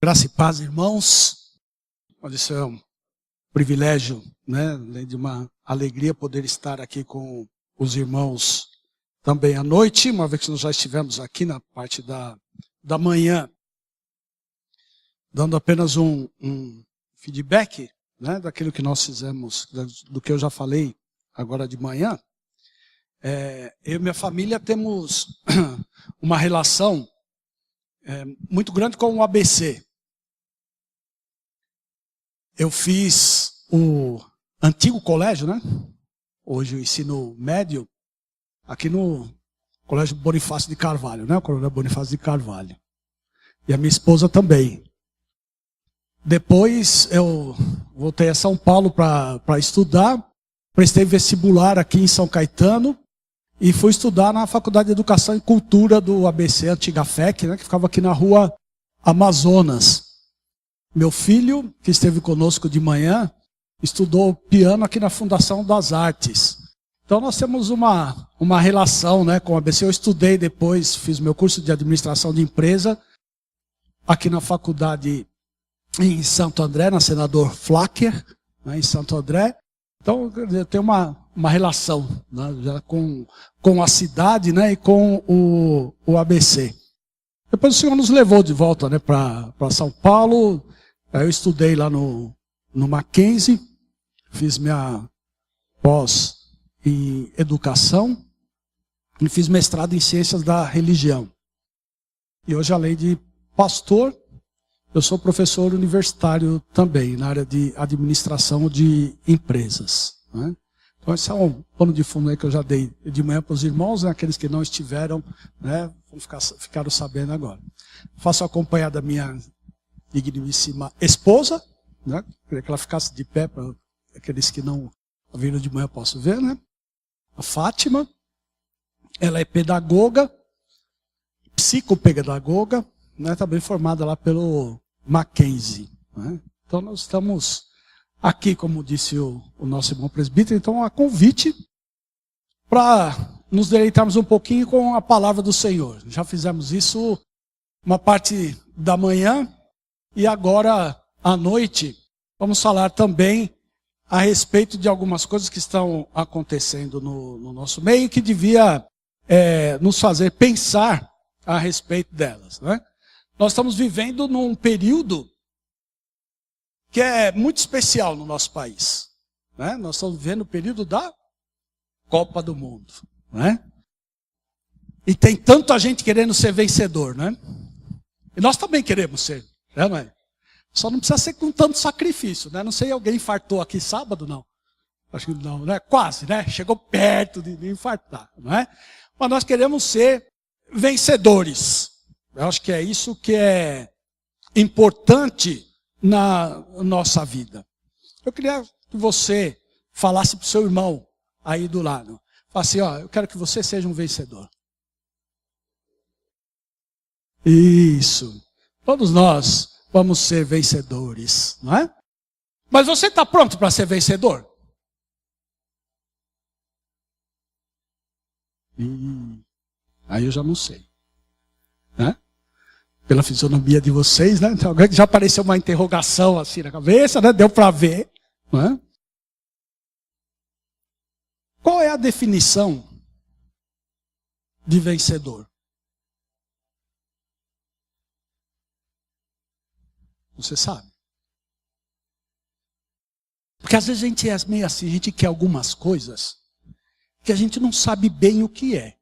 Graça e paz, irmãos. Pode ser um privilégio, né, além de uma alegria poder estar aqui com os irmãos também à noite, uma vez que nós já estivemos aqui na parte da manhã, dando apenas um feedback, né, daquilo que nós fizemos, do que eu já falei agora de manhã. Eu e minha família temos uma relação muito grande com o ABC. Eu fiz o antigo colégio, né? Hoje o ensino médio, aqui no Colégio Bonifácio de Carvalho, né? O Colégio Bonifácio de Carvalho. E a minha esposa também. Depois eu voltei a São Paulo para estudar, prestei vestibular aqui em São Caetano e fui estudar na Faculdade de Educação e Cultura do ABC, antiga FEC, né? Que ficava aqui na rua Amazonas. Meu filho, que esteve conosco de manhã, estudou piano aqui na Fundação das Artes. Então nós temos uma relação, né, com o ABC. Eu estudei depois, fiz meu curso de administração de empresa aqui na faculdade em Santo André, na Senador Flacker, né, em Santo André. Então eu tenho uma relação, né, já com a cidade, né, e com o ABC. Depois o Senhor nos levou de volta, né, para São Paulo. Eu estudei lá no Mackenzie, fiz minha pós em educação e fiz mestrado em ciências da religião. E hoje, além de pastor, eu sou professor universitário também, na área de administração de empresas, né? Então esse é um pano de fundo aí que eu já dei de manhã para os irmãos, né? Aqueles que não estiveram, né, ficaram sabendo agora. Faço acompanhar da minha digníssima esposa, né? Queria que ela ficasse de pé para aqueles que não viram de manhã possam ver, né? A Fátima, ela é pedagoga, psicopedagoga, né? Também formada lá pelo Mackenzie, né? Então nós estamos aqui, como disse o nosso irmão presbítero, então a convite para nos deleitarmos um pouquinho com a palavra do Senhor. Já fizemos isso uma parte da manhã. E agora, à noite, vamos falar também a respeito de algumas coisas que estão acontecendo no nosso meio, que devia nos fazer pensar a respeito delas, né? Nós estamos vivendo num período que é muito especial no nosso país, né? Nós estamos vivendo o período da Copa do Mundo, né? E tem tanta gente querendo ser vencedor, né? E nós também queremos ser. Não é? Só não precisa ser com tanto sacrifício, né? Não sei, alguém infartou aqui sábado, não? Acho que não, né? Quase, né? Chegou perto de infartar, não é? Mas nós queremos ser vencedores. Eu acho que é isso que é importante na nossa vida. Eu queria que você falasse para o seu irmão aí do lado. Falasse assim, ó, eu quero que você seja um vencedor. Isso. Todos nós vamos ser vencedores, não é? Mas você está pronto para ser vencedor? Aí eu já não sei, né? Pela fisionomia de vocês, né? Então, já apareceu uma interrogação assim na cabeça, né? Deu para ver, não é? Qual é a definição de vencedor? Você sabe? Porque às vezes a gente é meio assim, a gente quer algumas coisas que a gente não sabe bem o que é.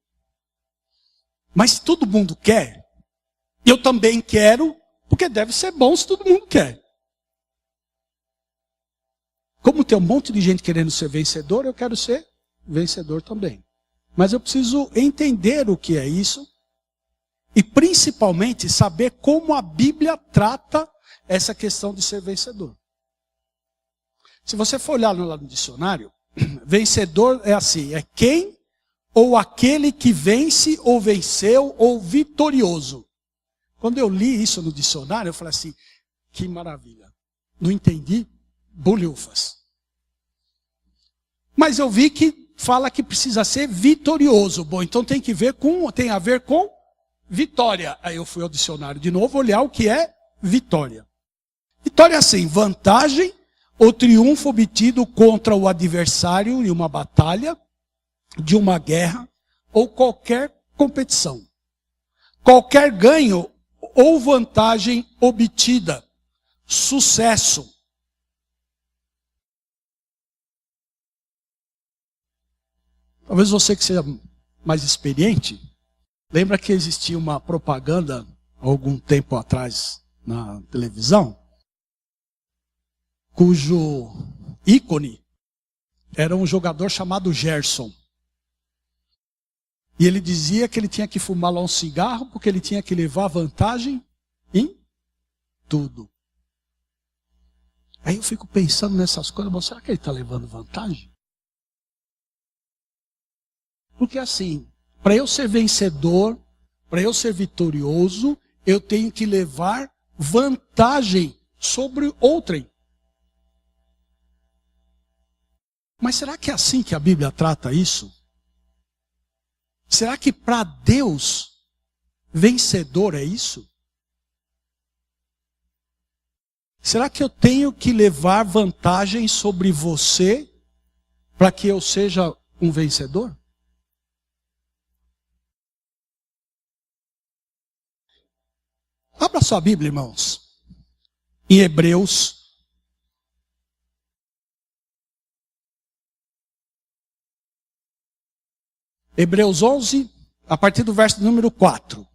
Mas se todo mundo quer, eu também quero, porque deve ser bom se todo mundo quer. Como tem um monte de gente querendo ser vencedor, eu quero ser vencedor também. Mas eu preciso entender o que é isso e principalmente saber como a Bíblia trata essa questão de ser vencedor. Se você for olhar lá no dicionário, vencedor é assim, é quem ou aquele que vence ou venceu ou vitorioso. Quando eu li isso no dicionário, eu falei assim, que maravilha. Não entendi bolhufas. Mas eu vi que fala que precisa ser vitorioso. Bom, então tem a ver com vitória. Aí eu fui ao dicionário de novo olhar o que é vitória. Vitória é assim, vantagem ou triunfo obtido contra o adversário em uma batalha, de uma guerra ou qualquer competição. Qualquer ganho ou vantagem obtida. Sucesso. Talvez você que seja mais experiente, lembra que existia uma propaganda algum tempo atrás na televisão, cujo ícone era um jogador chamado Gerson. E ele dizia que ele tinha que fumar lá um cigarro porque ele tinha que levar vantagem em tudo. Aí eu fico pensando nessas coisas, mas será que ele está levando vantagem? Porque assim, para eu ser vencedor, para eu ser vitorioso, eu tenho que levar vantagem sobre outrem. Mas será que é assim que a Bíblia trata isso? Será que para Deus, vencedor é isso? Será que eu tenho que levar vantagem sobre você para que eu seja um vencedor? Abra sua Bíblia, irmãos, em Hebreus. Hebreus 11, a partir do verso número 4.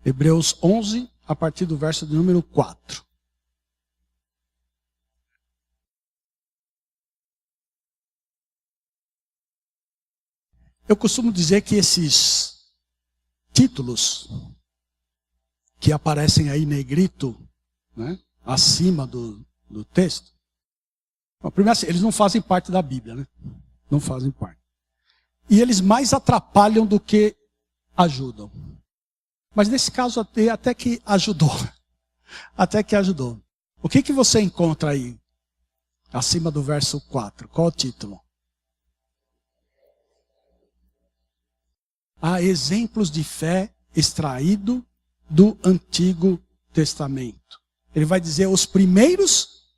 Hebreus 11, a partir do verso número 4. Eu costumo dizer que esses títulos que aparecem aí negrito, né, acima do texto, primeiro assim, eles não fazem parte da Bíblia, né? Não fazem parte. E eles mais atrapalham do que ajudam. Mas nesse caso até que ajudou. Até que ajudou. O que você encontra aí? Acima do verso 4. Qual o título? Há exemplos de fé extraído do Antigo Testamento. Ele vai dizer os primeiros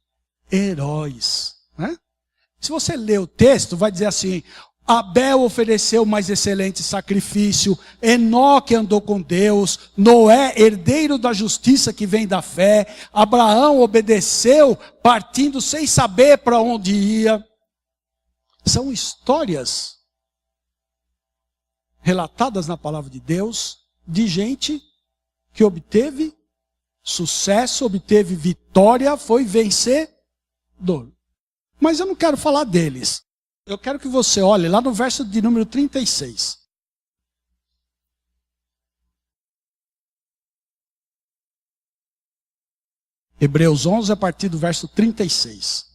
heróis. Né? Se você ler o texto, vai dizer assim: Abel ofereceu o mais excelente sacrifício, Enoque andou com Deus, Noé, herdeiro da justiça que vem da fé, Abraão obedeceu, partindo sem saber para onde ia. São histórias relatadas na palavra de Deus, de gente que obteve sucesso, obteve vitória, foi vencedor. Mas eu não quero falar deles. Eu quero que você olhe lá no verso de número 36. Hebreus 11, a partir do verso 36.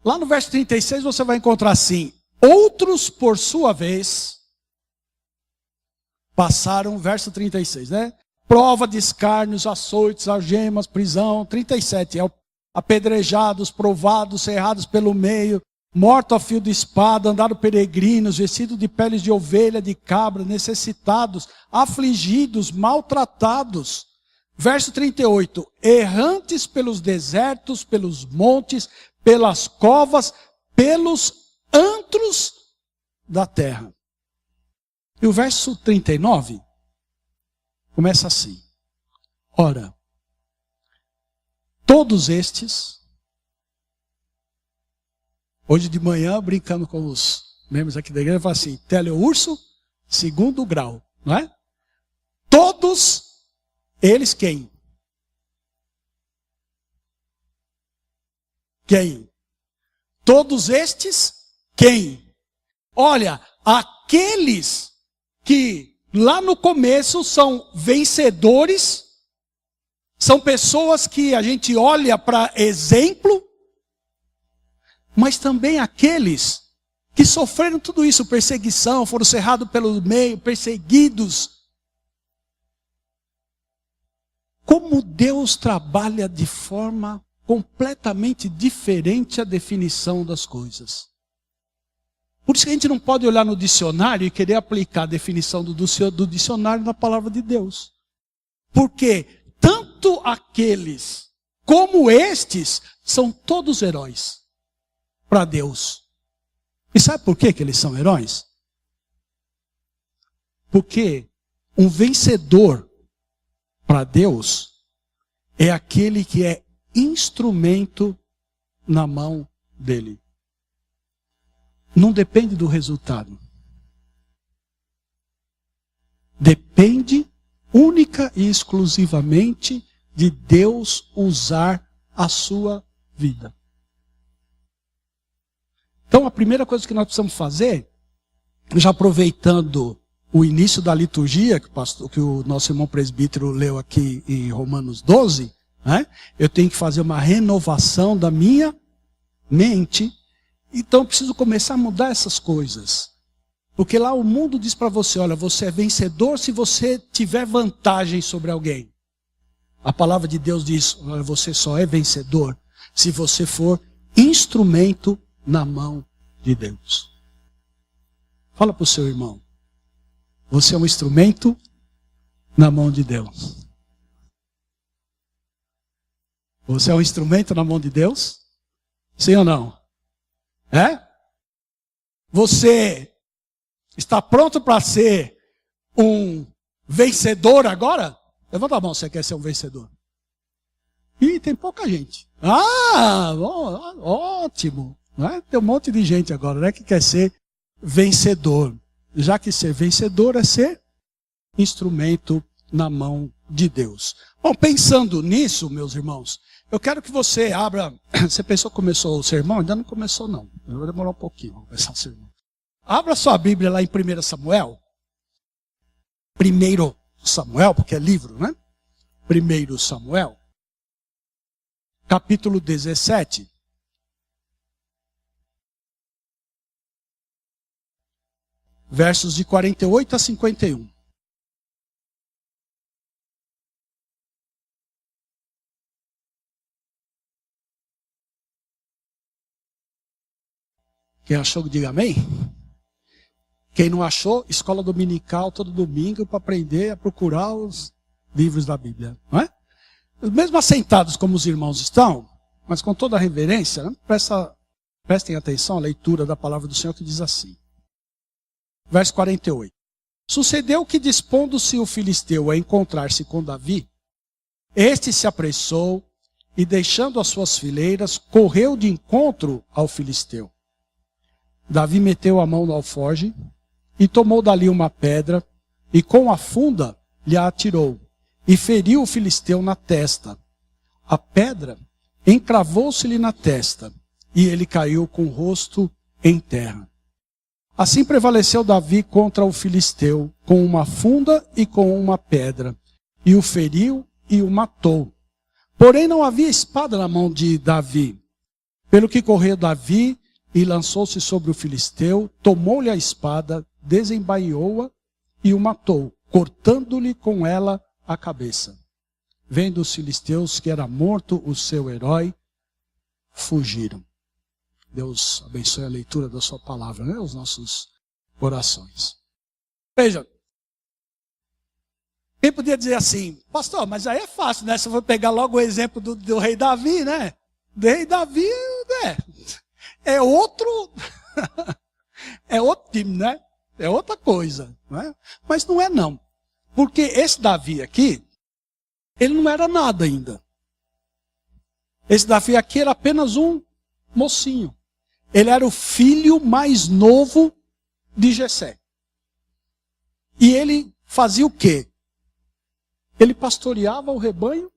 Lá no verso 36 você vai encontrar assim: outros, por sua vez, passaram, verso 36, né? Prova de escárnios, açoites, algemas, prisão. 37, apedrejados, provados, cerrados pelo meio, mortos a fio de espada, andaram peregrinos, vestidos de peles de ovelha, de cabra, necessitados, afligidos, maltratados. Verso 38, errantes pelos desertos, pelos montes, pelas covas, pelos antros da terra. E o verso 39 começa assim: ora, todos estes, hoje de manhã, brincando com os membros aqui da igreja, eu falo assim: teleurso, segundo grau, não é? Todos eles quem? Quem? Todos estes quem? Olha, aqueles que lá no começo são vencedores, são pessoas que a gente olha para exemplo, mas também aqueles que sofreram tudo isso, perseguição, foram cerrados pelo meio, perseguidos. Como Deus trabalha de forma completamente diferente a definição das coisas. Por isso que a gente não pode olhar no dicionário e querer aplicar a definição do dicionário na palavra de Deus. Porque tanto aqueles como estes são todos heróis para Deus. E sabe por que eles são heróis? Porque um vencedor para Deus é aquele que é instrumento na mão dele. Não depende do resultado. Depende única e exclusivamente de Deus usar a sua vida. Então a primeira coisa que nós precisamos fazer, já aproveitando o início da liturgia, que o nosso irmão presbítero leu aqui em Romanos 12, né? Eu tenho que fazer uma renovação da minha mente. Então eu preciso começar a mudar essas coisas. Porque lá o mundo diz para você, olha, você é vencedor se você tiver vantagem sobre alguém. A palavra de Deus diz, olha, você só é vencedor se você for instrumento na mão de Deus. Fala para o seu irmão, você é um instrumento na mão de Deus. Você é um instrumento na mão de Deus? Sim ou não? É? Você está pronto para ser um vencedor agora? Levanta a mão se você quer ser um vencedor. Ih, tem pouca gente. Ah, ótimo. Né? Tem um monte de gente agora, né, que quer ser vencedor. Já que ser vencedor é ser instrumento na mão de Deus. Bom, pensando nisso, meus irmãos, eu quero que você abra... Você pensou que começou o sermão? Ainda não começou, não. Vai demorar um pouquinho para começar o sermão. Abra sua Bíblia lá em 1 Samuel. 1 Samuel, porque é livro, né? 1 Samuel. Capítulo 17. Versos de 48 a 51. Quem achou, diga amém. Quem não achou, escola dominical todo domingo para aprender a procurar os livros da Bíblia. Não é? Mesmo assentados como os irmãos estão, mas com toda a reverência, né? Prestem atenção à leitura da palavra do Senhor que diz assim. Verso 48. Sucedeu que, dispondo-se o filisteu a encontrar-se com Davi, este se apressou e, deixando as suas fileiras, correu de encontro ao filisteu. Davi meteu a mão no alforje e tomou dali uma pedra e com a funda lhe a atirou e feriu o filisteu na testa. A pedra encravou-se-lhe na testa e ele caiu com o rosto em terra. Assim prevaleceu Davi contra o filisteu com uma funda e com uma pedra, e o feriu e o matou. Porém não havia espada na mão de Davi. Pelo que correu Davi e lançou-se sobre o filisteu, tomou-lhe a espada, desembainhou-a e o matou, cortando-lhe com ela a cabeça. Vendo os filisteus que era morto o seu herói, fugiram. Deus abençoe a leitura da sua palavra, né? Os nossos corações. Veja, quem podia dizer assim, pastor, mas aí é fácil, né? Se eu vou pegar logo o exemplo do rei Davi, né? Do rei Davi, né? É outro time, né? É outra coisa, né? Mas não é não. Porque esse Davi aqui, ele não era nada ainda. Esse Davi aqui era apenas um mocinho. Ele era o filho mais novo de Jessé. E ele fazia o quê? Ele pastoreava o rebanho.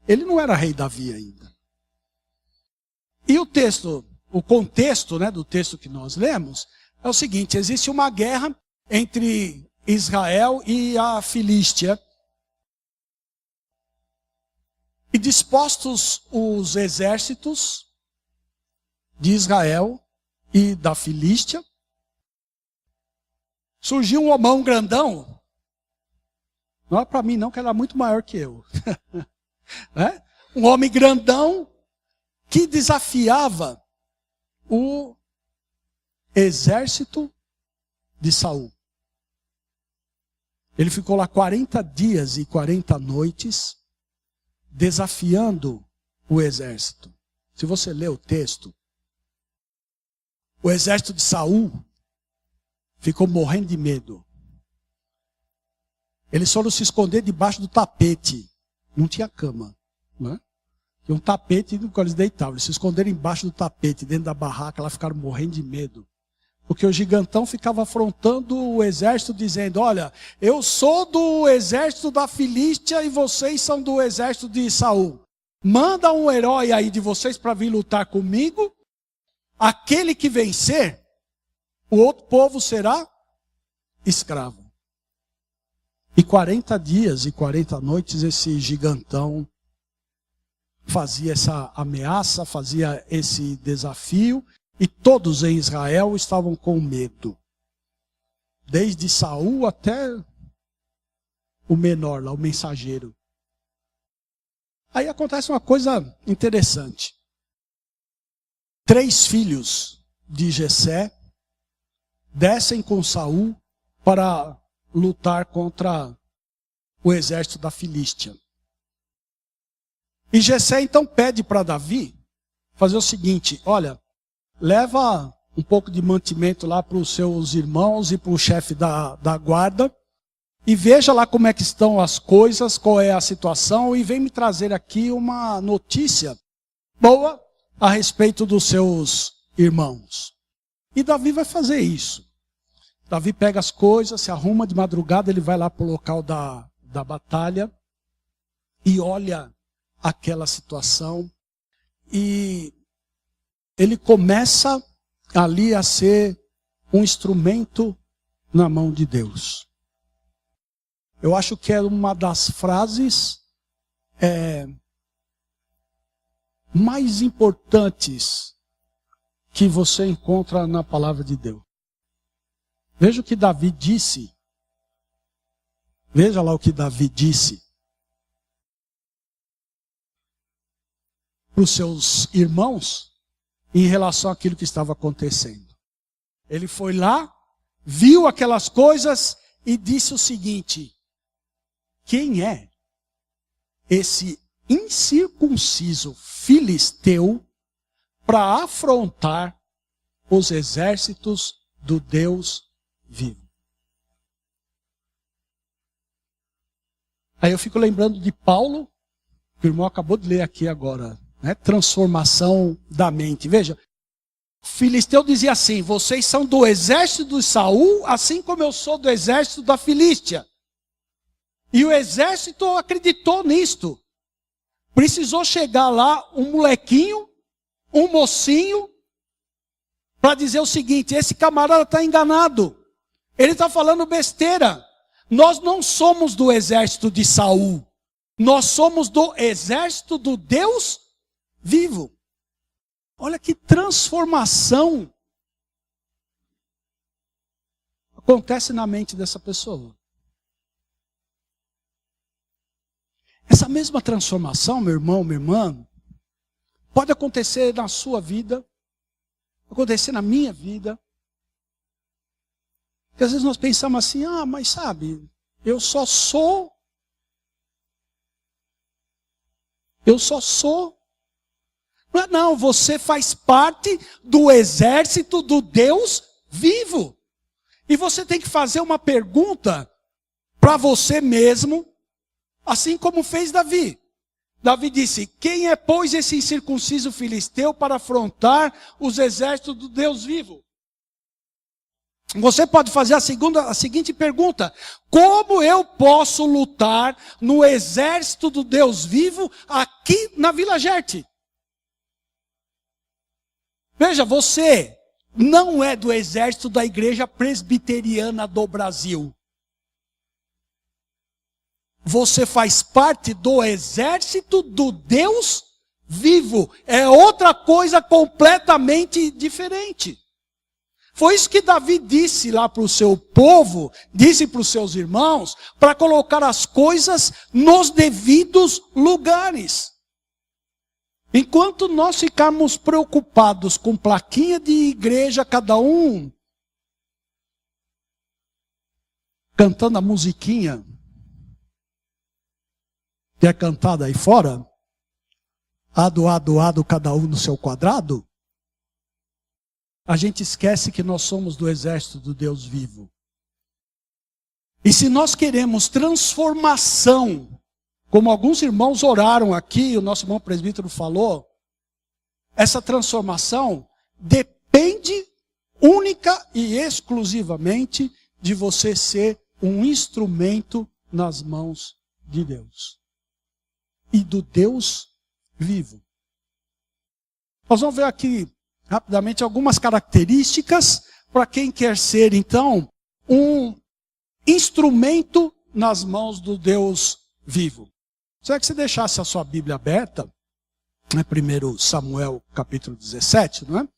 Ele não era rei Davi ainda. E o contexto, né, do texto que nós lemos, é o seguinte: existe uma guerra entre Israel e a Filístia. E dispostos os exércitos de Israel e da Filístia, surgiu um homão grandão. Não é para mim não, que era muito maior que eu. Um homem grandão que desafiava o exército de Saul. Ele ficou lá 40 dias e 40 noites, desafiando o exército. Se você ler o texto, o exército de Saul ficou morrendo de medo. Eles foram se esconder debaixo do tapete. Não tinha cama, né? Tinha um tapete no qual eles deitavam. Eles se esconderam embaixo do tapete, dentro da barraca, lá ficaram morrendo de medo. Porque o gigantão ficava afrontando o exército, dizendo: olha, eu sou do exército da Filístia e vocês são do exército de Saul. Manda um herói aí de vocês para vir lutar comigo. Aquele que vencer, o outro povo será escravo. E 40 dias e 40 noites esse gigantão fazia essa ameaça, fazia esse desafio. E todos em Israel estavam com medo. Desde Saul até o menor lá, o mensageiro. Aí acontece uma coisa interessante. 3 filhos de Jessé descem com Saul para lutar contra o exército da Filístia. E Jessé então pede para Davi fazer o seguinte: olha, leva um pouco de mantimento lá para os seus irmãos e para o chefe da guarda. E veja lá como é que estão as coisas, qual é a situação. E vem me trazer aqui uma notícia boa a respeito dos seus irmãos. E Davi vai fazer isso. Davi pega as coisas, se arruma de madrugada, ele vai lá para o local da batalha. E olha aquela situação. E ele começa ali a ser um instrumento na mão de Deus. Eu acho que é uma das frases mais importantes que você encontra na palavra de Deus. Veja o que Davi disse. Veja lá o que Davi disse para os seus irmãos em relação àquilo que estava acontecendo. Ele foi lá, viu aquelas coisas e disse o seguinte: quem é esse incircunciso filisteu para afrontar os exércitos do Deus vivo? Aí eu fico lembrando de Paulo, que o irmão acabou de ler aqui agora. Transformação da mente. Veja, o filisteu dizia assim: vocês são do exército de Saul, assim como eu sou do exército da Filístia. E o exército acreditou nisto. Precisou chegar lá um molequinho, um mocinho, para dizer o seguinte: esse camarada está enganado. Ele está falando besteira. Nós não somos do exército de Saul. Nós somos do exército do Deus vivo. Olha que transformação acontece na mente dessa pessoa. Essa mesma transformação, meu irmão, minha irmã, pode acontecer na sua vida, acontecer na minha vida. Porque às vezes nós pensamos assim: mas sabe, eu só sou. Não, você faz parte do exército do Deus vivo. E você tem que fazer uma pergunta para você mesmo, assim como fez Davi. Davi disse: quem é, pois, esse incircunciso filisteu para afrontar os exércitos do Deus vivo? Você pode fazer a seguinte pergunta: como eu posso lutar no exército do Deus vivo aqui na Vila Gerte? Veja, você não é do exército da Igreja Presbiteriana do Brasil. Você faz parte do exército do Deus vivo. É outra coisa completamente diferente. Foi isso que Davi disse lá para o seu povo, disse para os seus irmãos, para colocar as coisas nos devidos lugares. Enquanto nós ficarmos preocupados com plaquinha de igreja, cada um cantando a musiquinha que é cantada aí fora, ado, cada um no seu quadrado, a gente esquece que nós somos do exército do Deus vivo. E se nós queremos transformação, como alguns irmãos oraram aqui, o nosso irmão presbítero falou, essa transformação depende única e exclusivamente de você ser um instrumento nas mãos de Deus. E do Deus vivo. Nós vamos ver aqui rapidamente algumas características para quem quer ser, então, um instrumento nas mãos do Deus vivo. Será que você deixasse a sua Bíblia aberta? 1 Samuel capítulo 17, não é?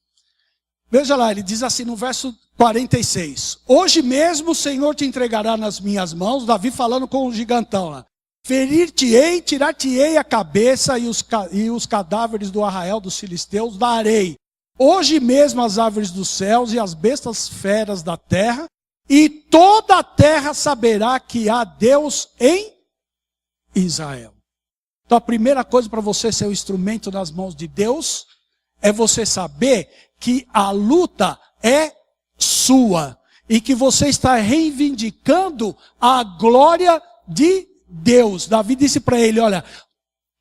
Veja lá, ele diz assim no verso 46. Hoje mesmo o Senhor te entregará nas minhas mãos, Davi falando com o gigantão lá. Ferir-te-ei, tirar-te-ei a cabeça e os cadáveres do arraial dos filisteus darei. Hoje mesmo as árvores dos céus e as bestas feras da terra, e toda a terra saberá que há Deus em Israel. Então a primeira coisa para você ser um instrumento nas mãos de Deus, é você saber que a luta é sua. E que você está reivindicando a glória de Deus. Davi disse para ele, olha,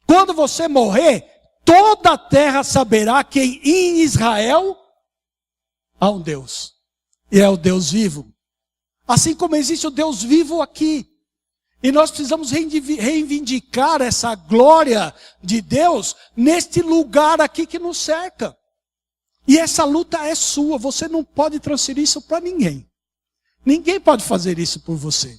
quando você morrer, toda a terra saberá que em Israel há um Deus. E é o Deus vivo. Assim como existe o Deus vivo aqui. E nós precisamos reivindicar essa glória de Deus neste lugar aqui que nos cerca. E essa luta é sua. Você não pode transferir isso para ninguém. Ninguém pode fazer isso por você.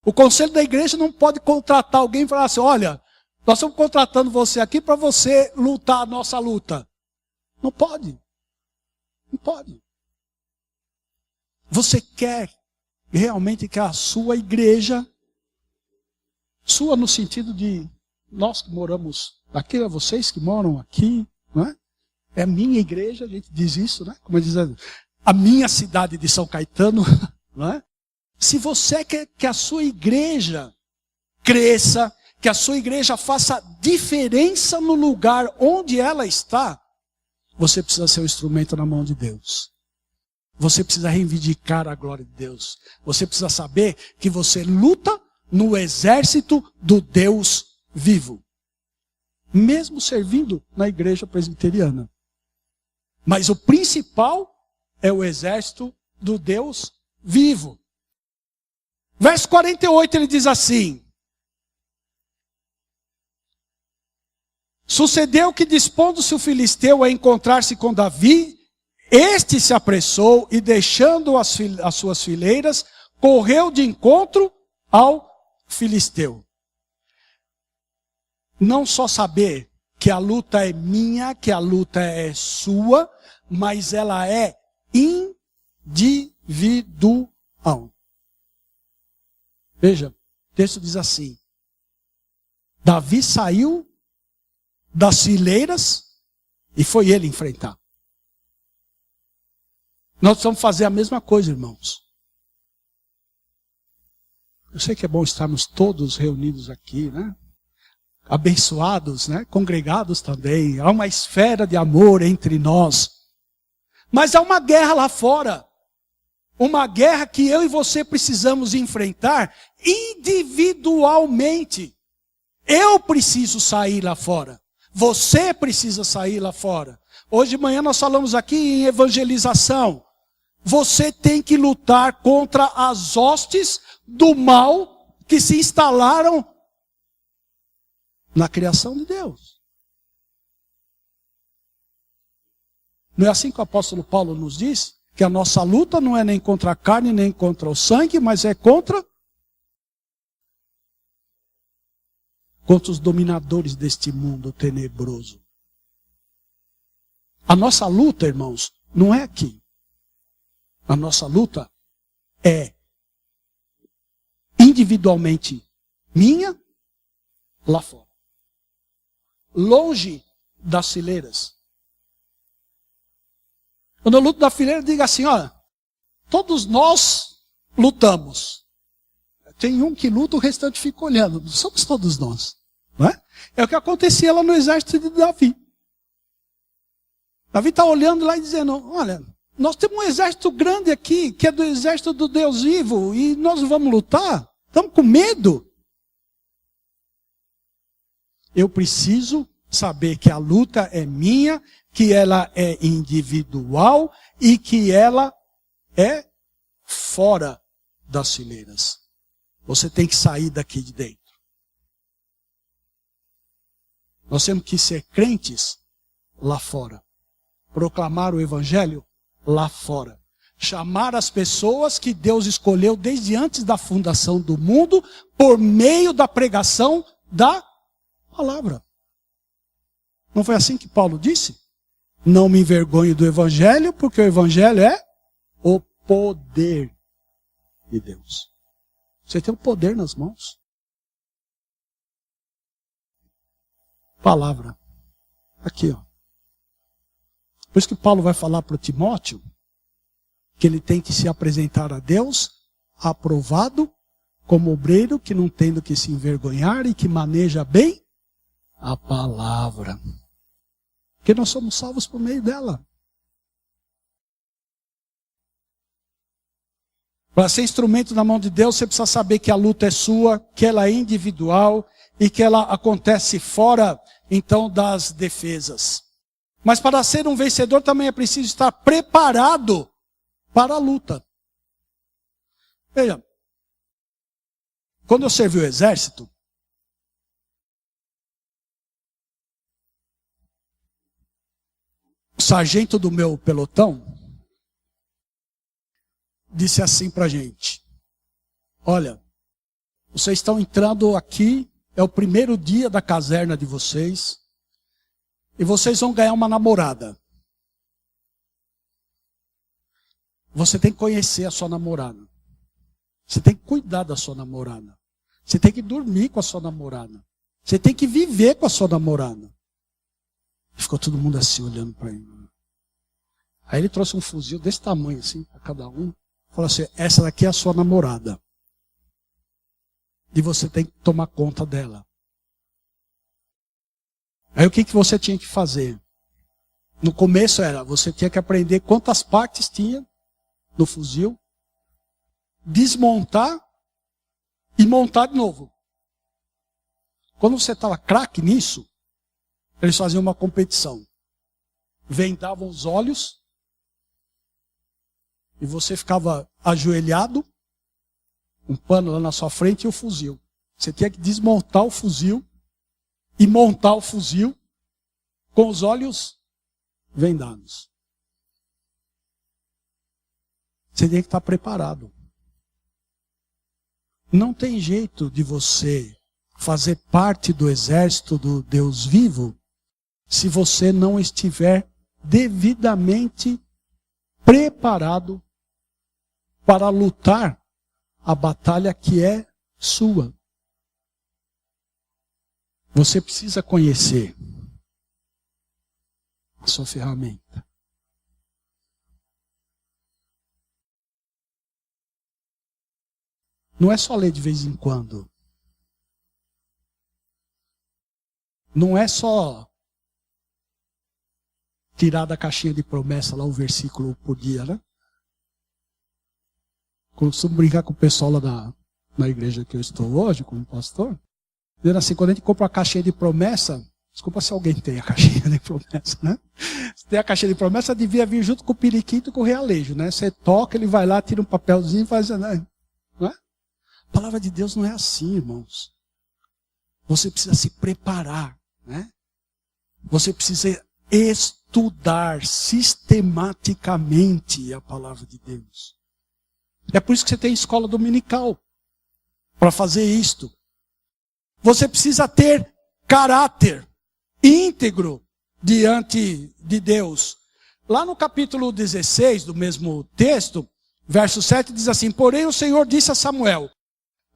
O conselho da igreja não pode contratar alguém e falar assim, olha, nós estamos contratando você aqui para você lutar a nossa luta. Não pode. Não pode. Você quer realmente que a sua igreja, sua no sentido de nós que moramos aqui, é vocês que moram aqui, não é? É a minha igreja, a gente diz isso, né? Como diz a minha cidade de São Caetano, não é? Se você quer que a sua igreja cresça, que a sua igreja faça diferença no lugar onde ela está, você precisa ser um instrumento na mão de Deus. Você precisa reivindicar a glória de Deus. Você precisa saber que você luta no exército do Deus vivo. Mesmo servindo na igreja presbiteriana. Mas o principal é o exército do Deus vivo. Verso 48 ele diz assim. Sucedeu que dispondo-se o filisteu a encontrar-se com Davi, este se apressou e deixando as suas fileiras, correu de encontro ao filisteu. Não só saber que a luta é minha, que a luta é sua, mas ela é individual. Veja, o texto diz assim. Davi saiu das fileiras e foi ele enfrentar. Nós precisamos fazer a mesma coisa, irmãos. Eu sei que é bom estarmos todos reunidos aqui, né? Abençoados, né? Congregados também. Há uma esfera de amor entre nós. Mas há uma guerra lá fora. Uma guerra que eu e você precisamos enfrentar individualmente. Eu preciso sair lá fora. Você precisa sair lá fora. Hoje de manhã nós falamos aqui em evangelização. Você tem que lutar contra as hostes do mal que se instalaram na criação de Deus. Não é assim que o apóstolo Paulo nos diz? Que a nossa luta não é nem contra a carne, nem contra o sangue, mas é contra os dominadores deste mundo tenebroso. A nossa luta, irmãos, não é aqui. A nossa luta é individualmente minha, lá fora. Longe das fileiras. Quando eu luto da fileira, diga assim, olha, todos nós lutamos. Tem um que luta, o restante fica olhando. Não somos todos nós. Não é? É o que acontecia lá no exército de Davi. Davi está olhando lá e dizendo, olha, nós temos um exército grande aqui, que é do exército do Deus vivo, e nós vamos lutar? Estamos com medo? Eu preciso saber que a luta é minha, que ela é individual e que ela é fora das fileiras. Você tem que sair daqui de dentro. Nós temos que ser crentes lá fora. Proclamar o evangelho lá fora. Chamar as pessoas que Deus escolheu desde antes da fundação do mundo por meio da pregação da palavra. Não foi assim que Paulo disse? Não me envergonhe do evangelho, porque o evangelho é o poder de Deus. Você tem o poder nas mãos. Palavra. Aqui, ó. Por isso que Paulo vai falar para Timóteo que ele tem que se apresentar a Deus aprovado como obreiro que não tem do que se envergonhar e que maneja bem a palavra. Porque nós somos salvos por meio dela. Para ser instrumento na mão de Deus, você precisa saber que a luta é sua, que ela é individual e que ela acontece fora, então, das defesas. Mas para ser um vencedor também é preciso estar preparado para a luta. Veja, quando eu servi o exército, o sargento do meu pelotão disse assim pra gente, olha, vocês estão entrando aqui, é o primeiro dia da caserna de vocês, e vocês vão ganhar uma namorada. Você tem que conhecer a sua namorada. Você tem que cuidar da sua namorada. Você tem que dormir com a sua namorada. Você tem que viver com a sua namorada. Ficou todo mundo assim olhando para ele. Aí ele trouxe um fuzil desse tamanho assim, para cada um. Falou assim, essa daqui é a sua namorada. E você tem que tomar conta dela. Aí o que você tinha que fazer? No começo era, você tinha que aprender quantas partes tinha no fuzil, desmontar e montar de novo. Quando você estava craque nisso, eles faziam uma competição. Vendavam os olhos e você ficava ajoelhado, um pano lá na sua frente e o fuzil. Você tinha que desmontar o fuzil e montar o fuzil com os olhos vendados. Você tem que estar preparado. Não tem jeito de você fazer parte do exército do Deus vivo se você não estiver devidamente preparado para lutar a batalha que é sua. Você precisa conhecer a sua ferramenta. Não é só ler de vez em quando. Não é só tirar da caixinha de promessa lá um versículo por dia, né? Costumo brincar com o pessoal lá na igreja que eu estou hoje, como pastor. Dizendo assim, quando a gente compra uma caixinha de promessa, desculpa se alguém tem a caixinha de promessa, né? Se tem a caixinha de promessa, devia vir junto com o periquito e com o realejo, né? Você toca, ele vai lá, tira um papelzinho e faz, né? Não é? A palavra de Deus não é assim, irmãos. Você precisa se preparar, né? Você precisa estudar sistematicamente a palavra de Deus. É por isso que você tem escola dominical, para fazer isto. Você precisa ter caráter íntegro diante de Deus. Lá no capítulo 16 do mesmo texto, verso 7 diz assim, porém o Senhor disse a Samuel,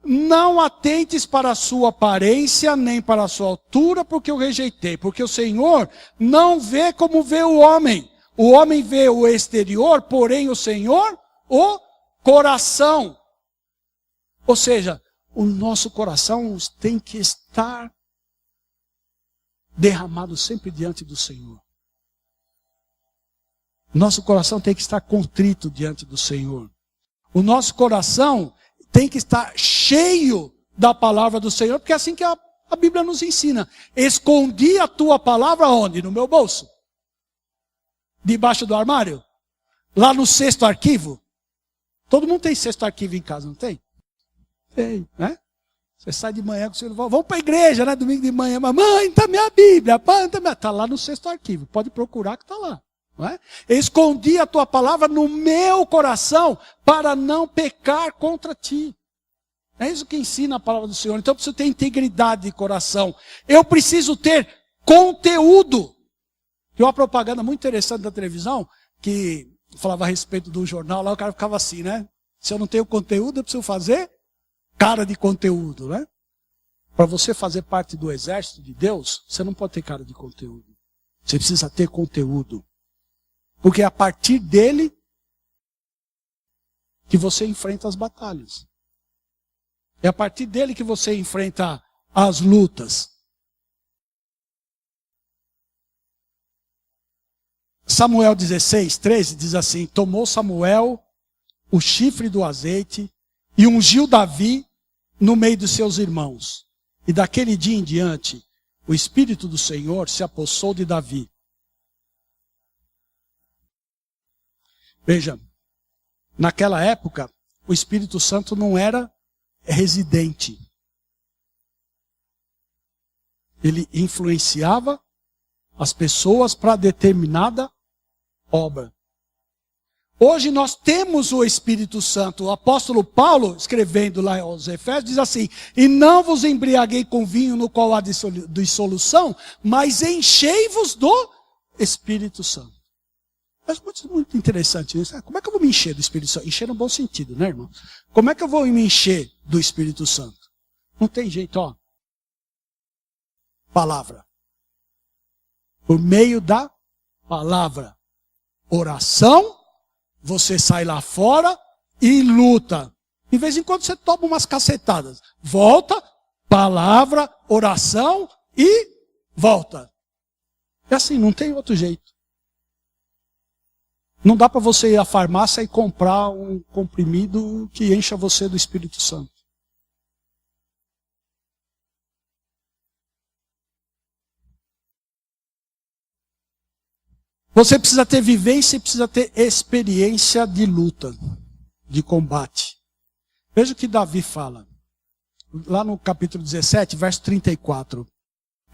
Não atentes para a sua aparência, nem para a sua altura, porque eu rejeitei. Porque o Senhor não vê como vê o homem. O homem vê o exterior, porém o Senhor, o coração. Ou seja, o nosso coração tem que estar derramado sempre diante do Senhor. Nosso coração tem que estar contrito diante do Senhor. O nosso coração tem que estar cheio da palavra do Senhor, porque é assim que a Bíblia nos ensina. Escondi a tua palavra onde? No meu bolso? Debaixo do armário? Lá no sexto arquivo? Todo mundo tem sexto arquivo em casa, não tem? Tem, né? Você sai de manhã com o seu irmão, vamos para a igreja, né? Domingo de manhã, mamãe, está minha Bíblia, pai, está lá no sexto arquivo, pode procurar que está lá. Não é? Escondi a tua palavra no meu coração para não pecar contra ti. É isso que ensina a palavra do Senhor. Então eu preciso ter integridade de coração. Eu preciso ter conteúdo. Tem uma propaganda muito interessante da televisão que falava a respeito do jornal, lá o cara ficava assim, né? Se eu não tenho conteúdo, eu preciso fazer cara de conteúdo, né? Para você fazer parte do exército de Deus, você não pode ter cara de conteúdo. Você precisa ter conteúdo. Porque é a partir dele que você enfrenta as batalhas. É a partir dele que você enfrenta as lutas. Samuel 16, 13 diz assim: tomou Samuel o chifre do azeite e ungiu Davi no meio dos seus irmãos. E daquele dia em diante, o Espírito do Senhor se apossou de Davi. Veja, naquela época, o Espírito Santo não era residente. Ele influenciava as pessoas para determinada obra. Hoje nós temos o Espírito Santo. O apóstolo Paulo, escrevendo lá aos Efésios, diz assim: e não vos embriaguei com vinho no qual há dissolução, mas enchei-vos do Espírito Santo. Mas muito interessante isso. Como é que eu vou me encher do Espírito Santo? Encher no bom sentido, né, irmão? Como é que eu vou me encher do Espírito Santo? Não tem jeito, ó. Palavra. Por meio da palavra. Oração, você sai lá fora e luta. De vez em quando você toma umas cacetadas. Volta, palavra, oração e volta. É assim, não tem outro jeito. Não dá para você ir à farmácia e comprar um comprimido que encha você do Espírito Santo. Você precisa ter vivência e precisa ter experiência de luta, de combate. Veja o que Davi fala. Lá no capítulo 17, verso 34.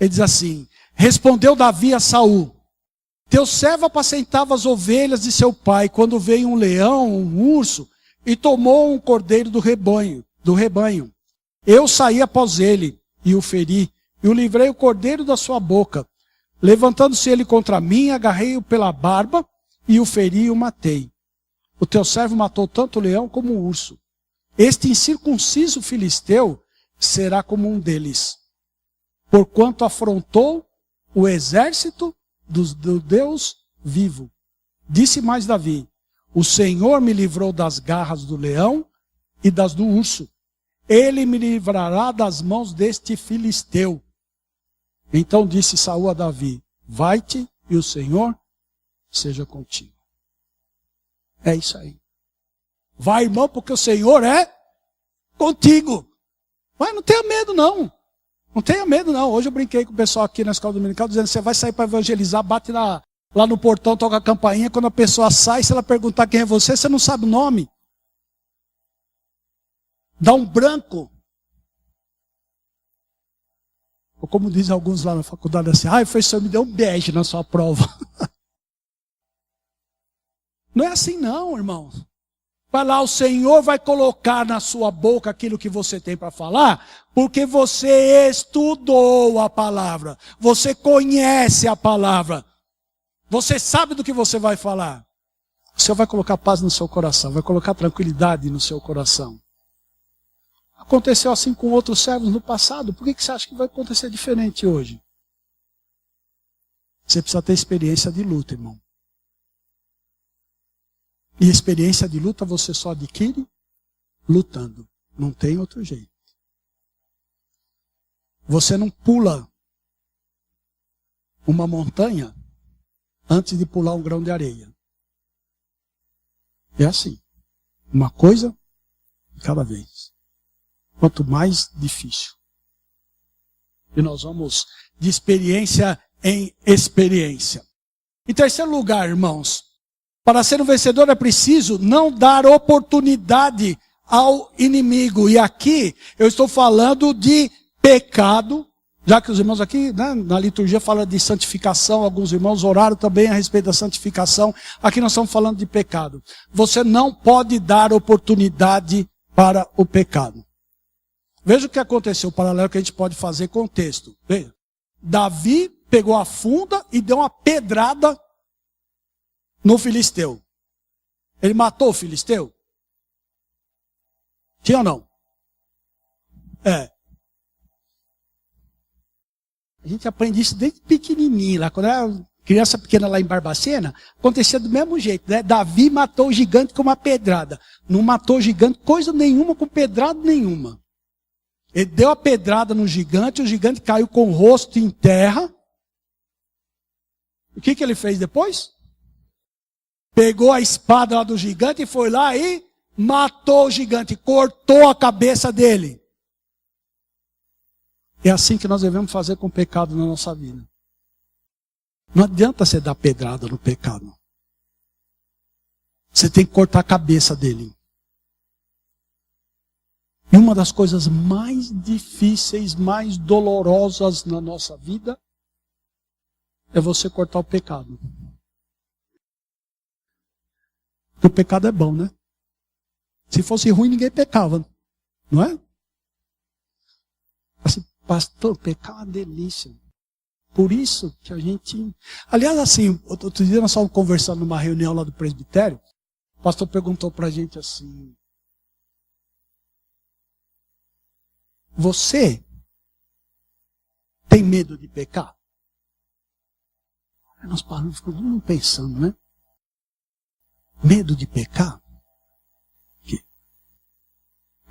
Ele diz assim: respondeu Davi a Saul: teu servo apacentava as ovelhas de seu pai, quando veio um leão, um urso, e tomou um cordeiro do rebanho. Eu saí após ele, e o feri, e o livrei o cordeiro da sua boca. Levantando-se ele contra mim, agarrei-o pela barba, e o feri e o matei. O teu servo matou tanto o leão como o urso. Este incircunciso filisteu será como um deles, porquanto afrontou o exército do Deus vivo. Disse mais Davi: o Senhor me livrou das garras do leão e das do urso. Ele me livrará das mãos deste filisteu. Então disse Saul a Davi: vai-te e o Senhor seja contigo. É isso aí. Vai, irmão, porque o Senhor é contigo. Mas não tenha medo, não. Não tenha medo, não. Hoje eu brinquei com o pessoal aqui na escola dominical, dizendo: você vai sair para evangelizar, bate lá no portão, toca a campainha. Quando a pessoa sai, se ela perguntar quem é você, você não sabe o nome. Dá um branco. Ou como dizem alguns lá na faculdade, assim: ai, professor, me deu um bege na sua prova. Não é assim não, irmão. Vai lá, o Senhor vai colocar na sua boca aquilo que você tem para falar, porque você estudou a palavra, você conhece a palavra, você sabe do que você vai falar. O Senhor vai colocar paz no seu coração, vai colocar tranquilidade no seu coração. Aconteceu assim com outros servos no passado. Por que você acha que vai acontecer diferente hoje? Você precisa ter experiência de luta, irmão. E experiência de luta você só adquire lutando. Não tem outro jeito. Você não pula uma montanha antes de pular um grão de areia. É assim. Uma coisa de cada vez. Quanto mais difícil. E nós vamos de experiência em experiência. Em terceiro lugar, irmãos, para ser um vencedor é preciso não dar oportunidade ao inimigo. E aqui eu estou falando de pecado, já que os irmãos aqui, né, na liturgia fala de santificação, alguns irmãos oraram também a respeito da santificação. Aqui nós estamos falando de pecado. Você não pode dar oportunidade para o pecado. Veja o que aconteceu, o paralelo que a gente pode fazer com o texto. Veja. Davi pegou a funda e deu uma pedrada no filisteu. Ele matou o filisteu? Sim ou não? É. A gente aprende isso desde pequenininho, lá quando era criança pequena lá em Barbacena, acontecia do mesmo jeito, né? Davi matou o gigante com uma pedrada. Não matou o gigante coisa nenhuma com pedrada nenhuma. Ele deu a pedrada no gigante, o gigante caiu com o rosto em terra. O que ele fez depois? Pegou a espada lá do gigante e foi lá e matou o gigante, cortou a cabeça dele. É assim que nós devemos fazer com o pecado na nossa vida. Não adianta você dar pedrada no pecado. Você tem que cortar a cabeça dele. E uma das coisas mais difíceis, mais dolorosas na nossa vida é você cortar o pecado. Porque o pecado é bom, né? Se fosse ruim, ninguém pecava. Não é? Assim, pastor, pecar é uma delícia. Por isso que a gente... Aliás, assim, outro dia nós estávamos conversando numa reunião lá do presbitério. O pastor perguntou pra gente assim... Você tem medo de pecar? Aí nós paramos, ficamos pensando, né? Medo de pecar?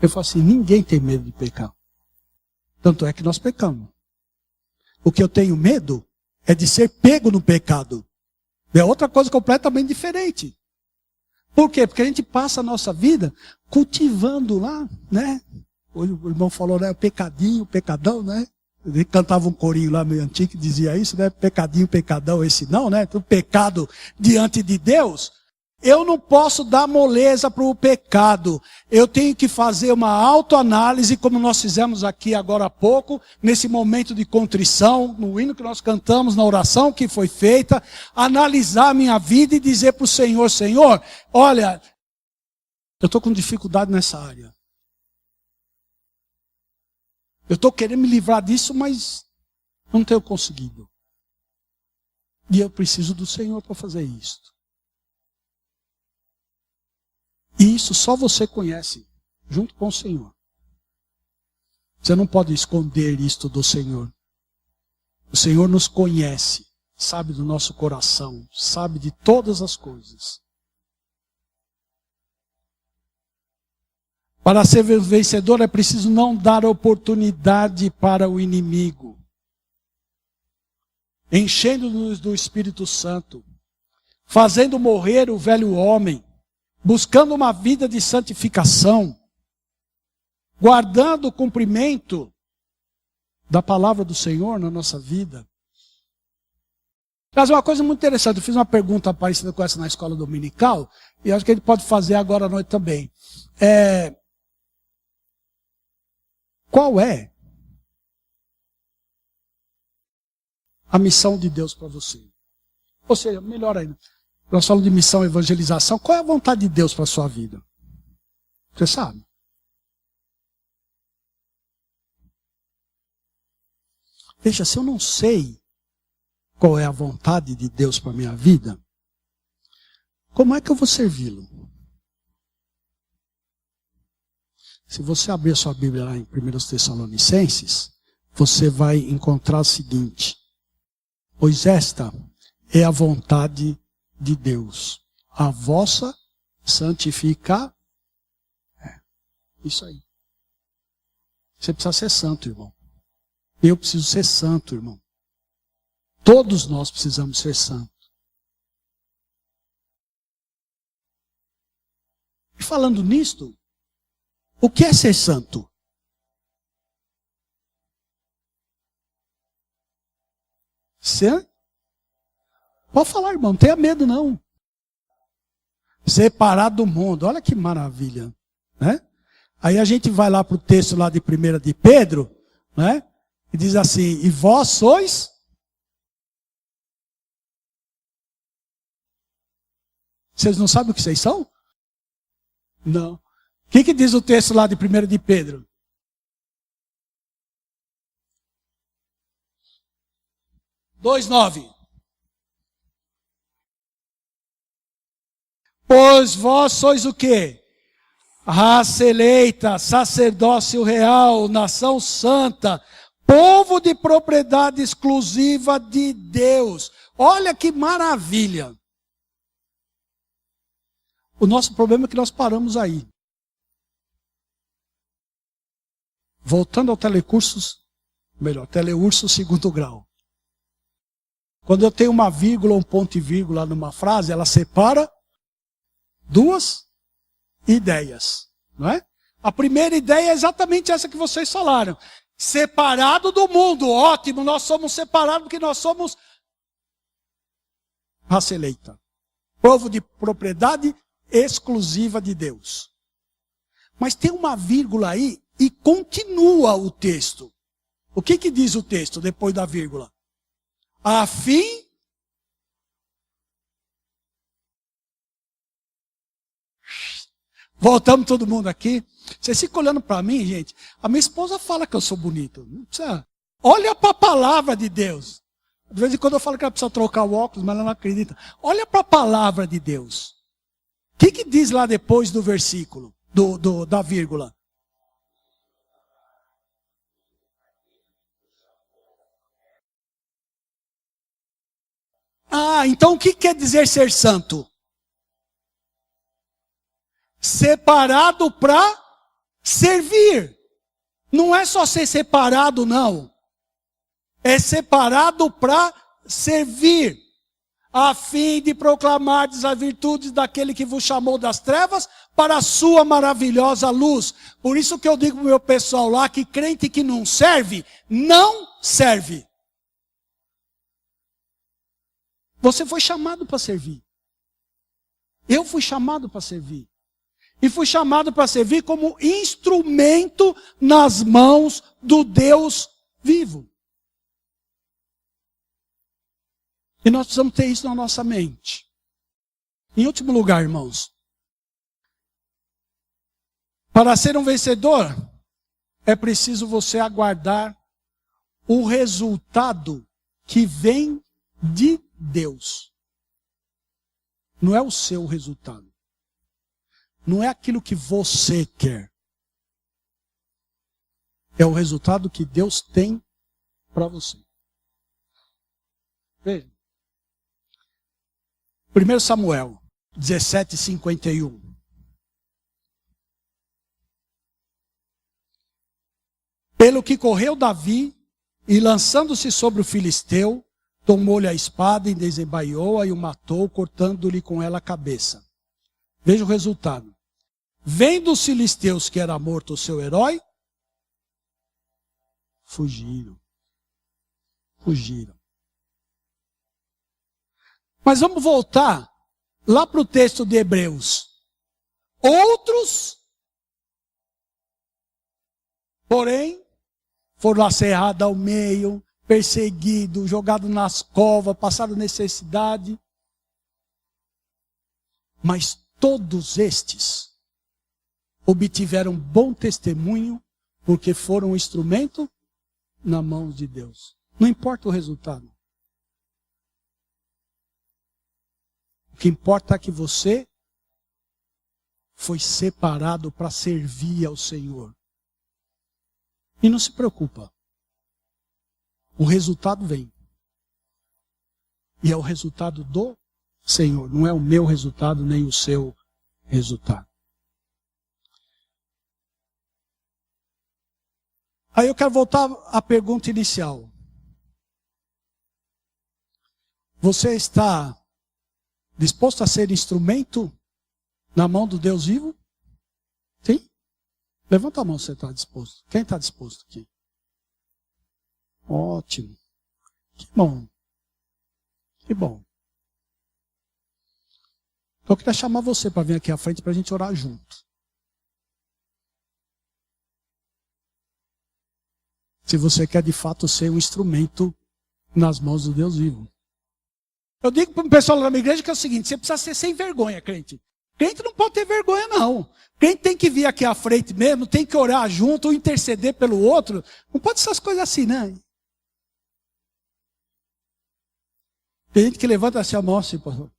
Eu falo assim, ninguém tem medo de pecar. Tanto é que nós pecamos. O que eu tenho medo é de ser pego no pecado. É outra coisa completamente diferente. Por quê? Porque a gente passa a nossa vida cultivando lá, né? Hoje o irmão falou, né? Pecadinho, pecadão, né? Ele cantava um corinho lá meio antigo que dizia isso, né? Pecadinho, pecadão, esse não, né? Então, pecado diante de Deus. Eu não posso dar moleza para o pecado. Eu tenho que fazer uma autoanálise, como nós fizemos aqui agora há pouco, nesse momento de contrição, no hino que nós cantamos, na oração que foi feita, analisar a minha vida e dizer para o Senhor, Senhor, olha, eu estou com dificuldade nessa área. Eu estou querendo me livrar disso, mas não tenho conseguido. E eu preciso do Senhor para fazer isso. E isso só você conhece, junto com o Senhor. Você não pode esconder isto do Senhor. O Senhor nos conhece, sabe do nosso coração, sabe de todas as coisas. Para ser vencedor é preciso não dar oportunidade para o inimigo. Enchendo-nos do Espírito Santo. Fazendo morrer o velho homem. Buscando uma vida de santificação. Guardando o cumprimento da palavra do Senhor na nossa vida. Mas uma coisa muito interessante, eu fiz uma pergunta parecida com essa na escola dominical, e acho que a gente pode fazer agora à noite também. Qual é a missão de Deus para você? Ou seja, melhor ainda, nós falamos de missão e evangelização, qual é a vontade de Deus para a sua vida? Você sabe? Veja, se eu não sei qual é a vontade de Deus para a minha vida, como é que eu vou servi-lo? Se você abrir a sua Bíblia lá em 1 Tessalonicenses, você vai encontrar o seguinte: pois esta é a vontade de Deus, a vossa santificar. Isso aí. Você precisa ser santo, irmão. Eu preciso ser santo, irmão. Todos nós precisamos ser santos. E falando nisto, o que é ser santo? Ser? Pode falar, irmão, não tenha medo não. Separado do mundo, olha que maravilha, né? Aí a gente vai lá para o texto lá de 1 de Pedro, né? E diz assim, e vós sois? Vocês não sabem o que vocês são? Não. O que diz o texto lá de 1 de Pedro? Dois, 9. Pois vós sois o quê? Raça eleita, sacerdócio real, nação santa, povo de propriedade exclusiva de Deus. Olha que maravilha. O nosso problema é que nós paramos aí. Voltando ao telecursos, melhor, teleurso segundo grau. Quando eu tenho uma vírgula, um ponto e vírgula numa frase, ela separa duas ideias, não é? A primeira ideia é exatamente essa que vocês falaram. Separado do mundo, ótimo, nós somos separados porque nós somos raça eleita. Povo de propriedade exclusiva de Deus. Mas tem uma vírgula aí e continua o texto. O que diz o texto depois da vírgula? A fim voltamos todo mundo aqui. Vocês ficam olhando para mim, gente. A minha esposa fala que eu sou bonito. Não precisa. Olha para a palavra de Deus. De vez em quando eu falo que ela precisa trocar o óculos, mas ela não acredita. Olha para a palavra de Deus. O que diz lá depois do versículo, da vírgula? Ah, então o que quer dizer ser santo? Separado para servir. Não é só ser separado, não. É separado para servir. A fim de proclamar as virtudes daquele que vos chamou das trevas para a sua maravilhosa luz. Por isso que eu digo para o meu pessoal lá que crente que não serve, não serve. Você foi chamado para servir. Eu fui chamado para servir. E fui chamado para servir como instrumento nas mãos do Deus vivo. E nós precisamos ter isso na nossa mente. Em último lugar, irmãos, para ser um vencedor, é preciso você aguardar o resultado que vem de Deus. Não é o seu resultado. Não é aquilo que você quer. É o resultado que Deus tem para você. Veja. 1 Samuel 17:51. Pelo que correu Davi, e lançando-se sobre o filisteu, tomou-lhe a espada e desembaiou-a e o matou, cortando-lhe com ela a cabeça. Veja o resultado. Vendo os filisteus que era morto o seu herói, fugiram. Fugiram. Mas vamos voltar lá para o texto de Hebreus. Outros, porém, foram lacerrados ao meio, perseguidos, jogados nas covas, passaram necessidade. Mas todos estes obtiveram bom testemunho, porque foram um instrumento na mão de Deus. Não importa o resultado. O que importa é que você foi separado para servir ao Senhor. E não se preocupa. O resultado vem. E é o resultado do Senhor. Não é o meu resultado, nem o seu resultado. Aí eu quero voltar à pergunta inicial. Você está disposto a ser instrumento na mão do Deus vivo? Sim? Levanta a mão se você está disposto. Quem está disposto aqui? Ótimo. Que bom. Que bom. Então eu queria chamar você para vir aqui à frente para a gente orar junto. Se você quer de fato ser um instrumento nas mãos do Deus vivo. Eu digo para o pessoal da minha igreja que é o seguinte: você precisa ser sem vergonha, crente. Crente não pode ter vergonha, não. Crente tem que vir aqui à frente mesmo, tem que orar junto, ou interceder pelo outro. Não pode ser essas coisas assim, né? Tem gente que levanta assim a mão assim, pastor.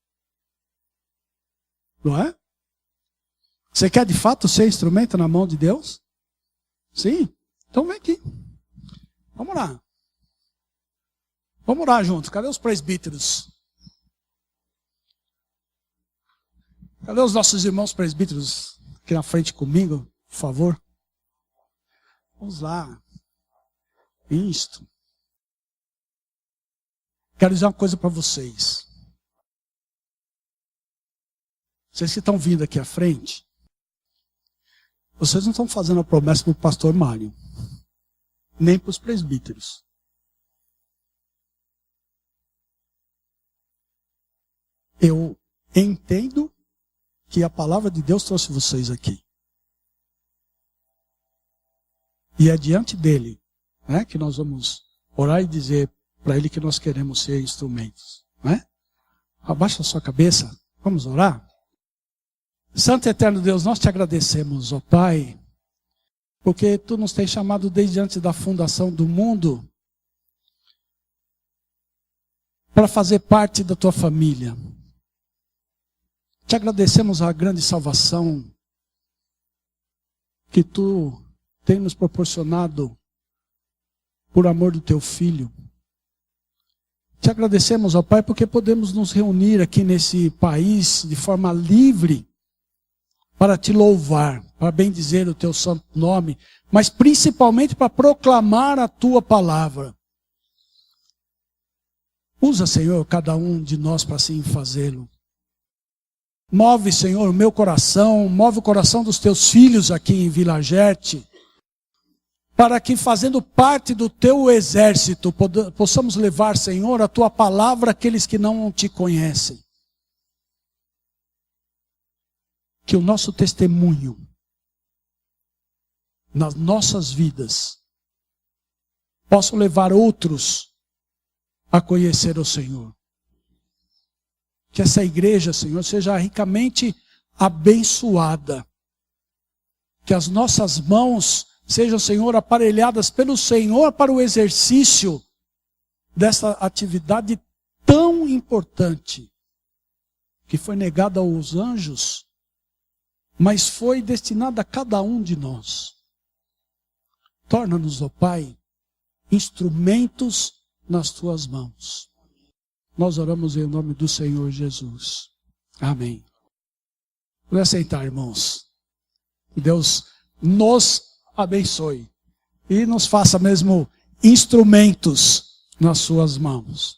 Não é? Você quer de fato ser instrumento na mão de Deus? Sim? Então vem aqui. Vamos lá. Vamos orar juntos. Cadê os presbíteros? Cadê os nossos irmãos presbíteros aqui na frente comigo, por favor? Vamos lá. Isto. Quero dizer uma coisa para vocês. Vocês que estão vindo aqui à frente, vocês não estão fazendo a promessa para o pastor Mário, nem para os presbíteros. Eu entendo que a palavra de Deus trouxe vocês aqui. E é diante dele, né, que nós vamos orar e dizer para ele que nós queremos ser instrumentos. Né? Abaixa a sua cabeça, vamos orar? Santo e eterno Deus, nós te agradecemos, ó Pai, porque tu nos tens chamado desde antes da fundação do mundo para fazer parte da tua família. Te agradecemos a grande salvação que tu tem nos proporcionado por amor do teu Filho. Te agradecemos, ó Pai, porque podemos nos reunir aqui nesse país de forma livre para te louvar, para bendizer o teu santo nome, mas principalmente para proclamar a tua palavra. Usa, Senhor, cada um de nós para assim fazê-lo. Move, Senhor, o meu coração, move o coração dos teus filhos aqui em Vila Gerte, para que, fazendo parte do teu exército, possamos levar, Senhor, a tua palavra àqueles que não te conhecem. Que o nosso testemunho, nas nossas vidas, possa levar outros a conhecer o Senhor. Que essa igreja, Senhor, seja ricamente abençoada. Que as nossas mãos sejam, Senhor, aparelhadas pelo Senhor para o exercício dessa atividade tão importante, que foi negada aos anjos, mas foi destinada a cada um de nós. Torna-nos, ó Pai, instrumentos nas tuas mãos. Nós oramos em nome do Senhor Jesus. Amém. Vamos sentar, irmãos. Que Deus nos abençoe e nos faça mesmo instrumentos nas suas mãos.